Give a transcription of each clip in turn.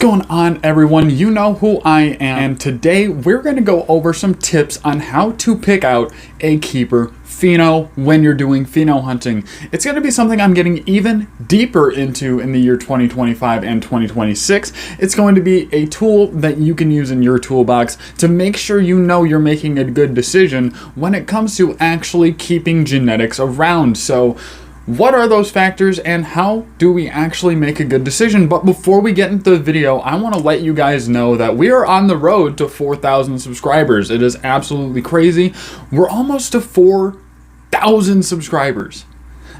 going on, everyone? You know who I am, and today we're going to go over some tips on how to pick out a keeper pheno when you're doing pheno hunting. It's going to be something I'm getting even deeper into in the year 2025 and 2026. It's going to be a tool that you can use in your toolbox to make sure you know you're making a good decision when it comes to actually keeping genetics around. So what are those factors and how do we actually make a good decision? But before we get into the video, I want to let you guys know that we are on the road to 4,000 subscribers. It is absolutely crazy. We're almost to 4,000 subscribers.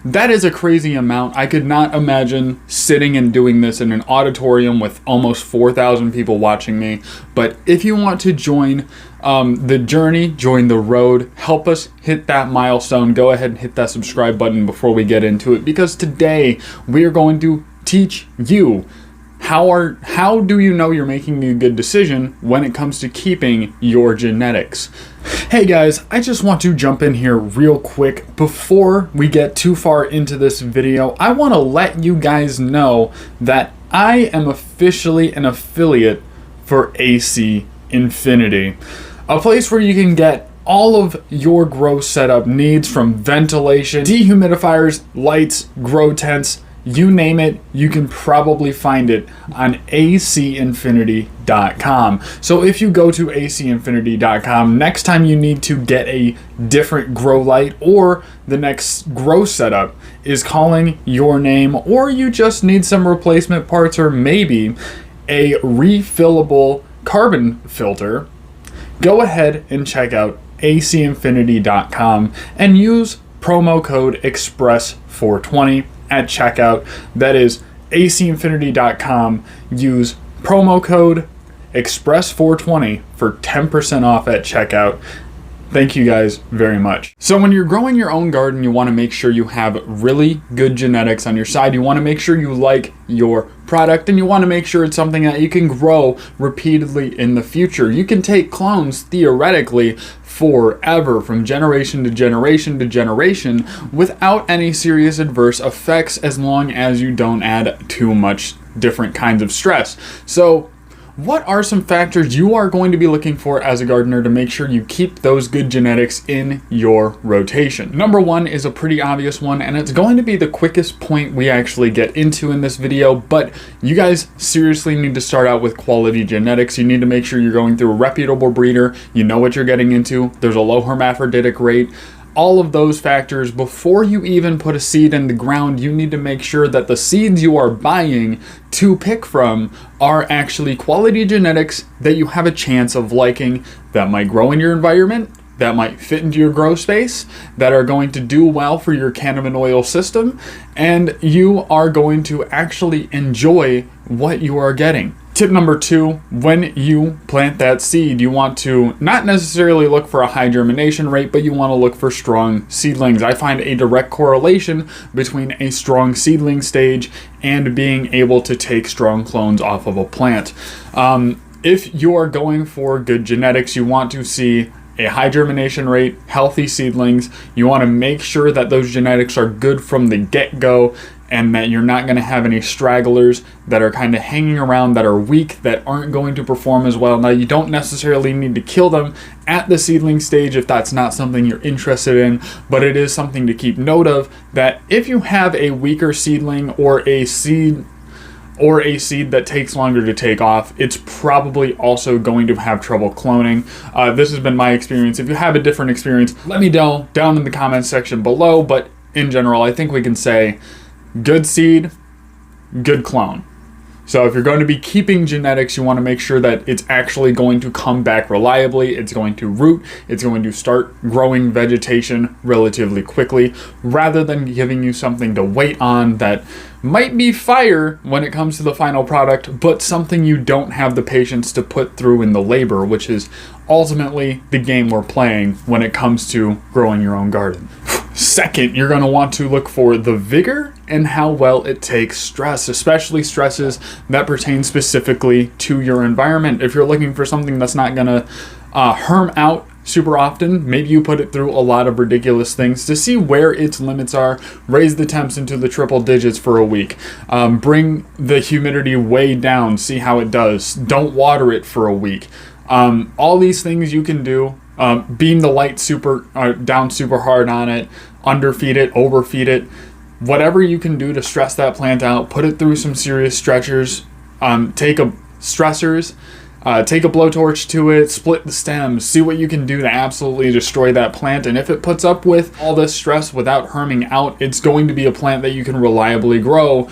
That is a crazy amount. I could not imagine sitting and doing this in an auditorium with almost 4,000 people watching me. But if you want to join the journey, join the road, help us hit that milestone, go ahead and hit that subscribe button before we get into it, because today we are going to teach you how do you know you're making a good decision when it comes to keeping your genetics. Hey guys, I just want to jump in here real quick before we get too far into this video. I want to let you guys know that I am officially an affiliate for AC Infinity, a place where you can get all of your grow setup needs, from ventilation, dehumidifiers, lights, grow tents, you name it, you can probably find it on acinfinity.com. So if you go to acinfinity.com, next time you need to get a different grow light, or the next grow setup is calling your name, or you just need some replacement parts, or maybe a refillable carbon filter, go ahead and check out acinfinity.com and use promo code EXPRESS420 at checkout. That is acinfinity.com. Use promo code EXPRESS420 for 10% off at checkout. Thank you guys very much. So when you're growing your own garden, you want to make sure you have really good genetics on your side. You want to make sure you like your product, and you want to make sure it's something that you can grow repeatedly in the future. You can take clones theoretically forever, from generation to generation to generation, without any serious adverse effects, as long as you don't add too much different kinds of stress. So what are some factors you are going to be looking for as a gardener to make sure you keep those good genetics in your rotation? Number one is a pretty obvious one, and it's going to be the quickest point we actually get into in this video, but you guys seriously need to start out with quality genetics. You need to make sure you're going through a reputable breeder, you know what you're getting into, there's a low hermaphroditic rate. All of those factors, before you even put a seed in the ground, you need to make sure that the seeds you are buying to pick from are actually quality genetics that you have a chance of liking, that might grow in your environment, that might fit into your grow space, that are going to do well for your cannabis oil system, and you are going to actually enjoy what you are getting. Tip number two, when you plant that seed, you want to not necessarily look for a high germination rate, but you want to look for strong seedlings. I find a direct correlation between a strong seedling stage and being able to take strong clones off of a plant. If you are going for good genetics, you want to see a high germination rate, healthy seedlings. You want to make sure that those genetics are good from the get-go, and that you're not going to have any stragglers that are kind of hanging around, that are weak, that aren't going to perform as well. Now, you don't necessarily need to kill them at the seedling stage if that's not something you're interested in, but it is something to keep note of, that if you have a weaker seedling or a seed that takes longer to take off, it's probably also going to have trouble cloning. This has been my experience. If you have a different experience, let me know down in the comments section below, but in general, I think we can say good seed, good clone. So if you're going to be keeping genetics, you want to make sure that it's actually going to come back reliably, it's going to root, it's going to start growing vegetation relatively quickly, rather than giving you something to wait on that might be fire when it comes to the final product, but something you don't have the patience to put through in the labor, which is ultimately the game we're playing when it comes to growing your own garden. Second, you're going to want to look for the vigor and how well it takes stress, especially stresses that pertain specifically to your environment. If you're looking for something that's not going to herm out super often. Maybe you put it through a lot of ridiculous things to see where its limits are. Raise the temps into the triple digits for a week. Bring the humidity way down, see how it does. Don't water it for a week. All these things you can do. Beam the light down super hard on it. Underfeed it, overfeed it. Whatever you can do to stress that plant out, put it through some serious stretchers. Take a blowtorch to it, split the stems, see what you can do to absolutely destroy that plant. And if it puts up with all this stress without herming out, it's going to be a plant that you can reliably grow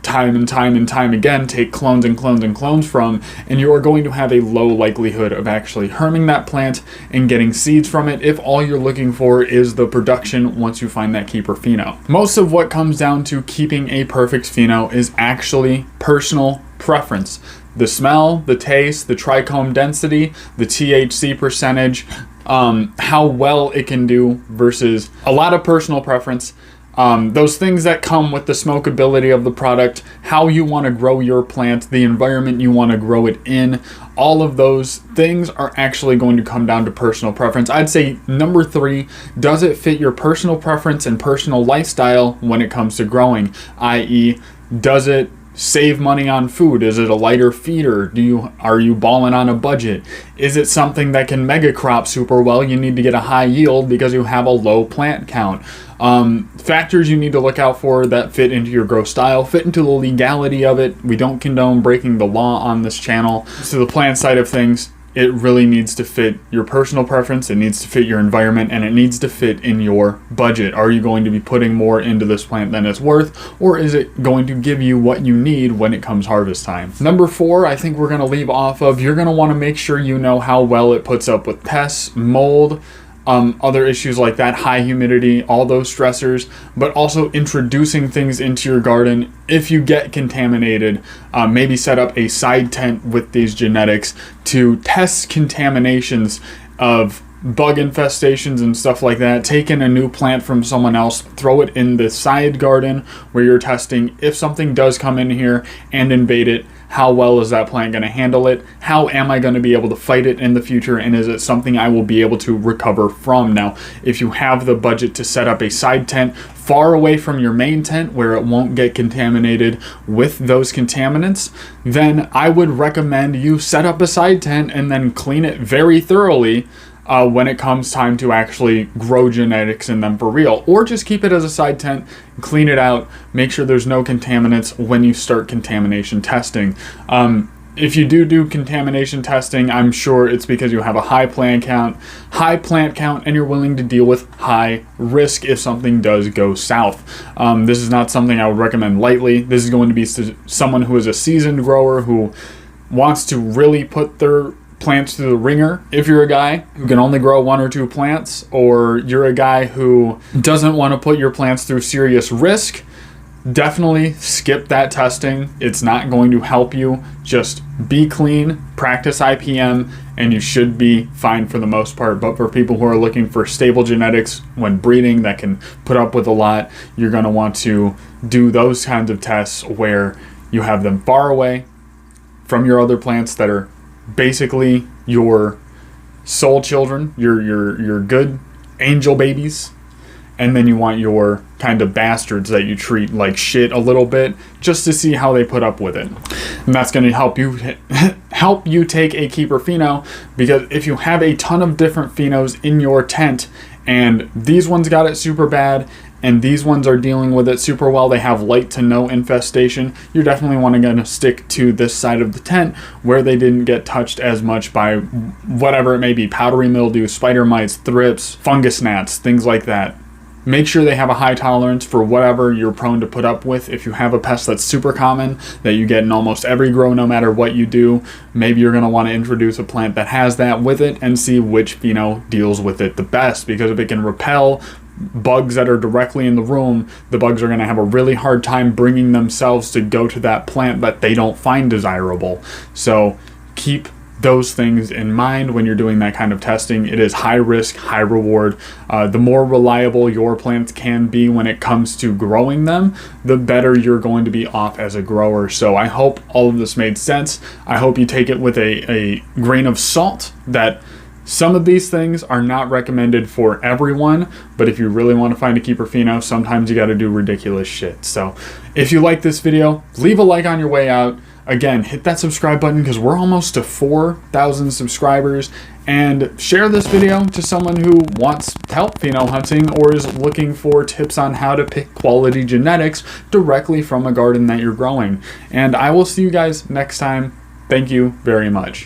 time and time and time again, take clones and clones and clones from, and you are going to have a low likelihood of actually herming that plant and getting seeds from it if all you're looking for is the production once you find that keeper pheno. Most of what comes down to keeping a perfect pheno is actually personal preference. The smell, the taste, the trichome density, the THC percentage, how well it can do versus a lot of personal preference. Those things that come with the smokability of the product, how you want to grow your plant, the environment you want to grow it in, all of those things are actually going to come down to personal preference. I'd say number 3, does it fit your personal preference and personal lifestyle when it comes to growing? i.e., does it save money on food? Is it a lighter feeder? Are you balling on a budget? Is it something that can mega crop super well? You need to get a high yield because you have a low plant count. Factors you need to look out for that fit into your grow style, fit into the legality of it. We don't condone breaking the law on this channel. So the plant side of things, it really needs to fit your personal preference, it needs to fit your environment, and it needs to fit in your budget. Are you going to be putting more into this plant than it's worth, or is it going to give you what you need when it comes harvest time? Number 4, I think we're going to leave off of, you're going to want to make sure you know how well it puts up with pests, mold, other issues like that, high humidity, all those stressors, but also introducing things into your garden. If you get contaminated, maybe set up a side tent with these genetics to test contaminations of bug infestations and stuff like that. Take in a new plant from someone else, throw it in the side garden where you're testing if something does come in here and invade it. How well is that plant going to handle it? How am I going to be able to fight it in the future? And is it something I will be able to recover from? Now, if you have the budget to set up a side tent far away from your main tent where it won't get contaminated with those contaminants, then I would recommend you set up a side tent and then clean it very thoroughly when it comes time to actually grow genetics in them for real. Or just keep it as a side tent, clean it out, make sure there's no contaminants when you start contamination testing. If you do contamination testing, I'm sure it's because you have a high plant count, and you're willing to deal with high risk if something does go south. This is not something I would recommend lightly. This is going to be someone who is a seasoned grower who wants to really put their plants through the ringer. If you're a guy who can only grow 1 or 2 plants, or you're a guy who doesn't want to put your plants through serious risk, definitely skip that testing. It's not going to help you. Just be clean, practice IPM, and you should be fine for the most part. But for people who are looking for stable genetics when breeding that can put up with a lot, you're going to want to do those kinds of tests where you have them far away from your other plants that are basically your soul children, your good angel babies, and then you want your kind of bastards that you treat like shit a little bit just to see how they put up with it. And that's going to help you take a keeper pheno, because if you have a ton of different phenos in your tent and these ones got it super bad and these ones are dealing with it super well, they have light to no infestation, you're definitely going to stick to this side of the tent where they didn't get touched as much by whatever it may be, powdery mildew, spider mites, thrips, fungus gnats, things like that. Make sure they have a high tolerance for whatever you're prone to put up with. If you have a pest that's super common that you get in almost every grow no matter what you do, maybe you're going to want to introduce a plant that has that with it and see which pheno deals with it the best, because if it can repel bugs that are directly in the room, the bugs are going to have a really hard time bringing themselves to go to that plant that they don't find desirable. So keep those things in mind when you're doing that kind of testing. It is high risk, high reward. The more reliable your plants can be when it comes to growing them, the better you're going to be off as a grower. So I hope all of this made sense. I hope you take it with a grain of salt that Some of these things are not recommended for everyone, but if you really want to find a keeper pheno, sometimes you got to do ridiculous shit. So if you like this video, leave a like on your way out. Again, hit that subscribe button because we're almost to 4,000 subscribers, and share this video to someone who wants help pheno hunting or is looking for tips on how to pick quality genetics directly from a garden that you're growing. And I will see you guys next time. Thank you very much.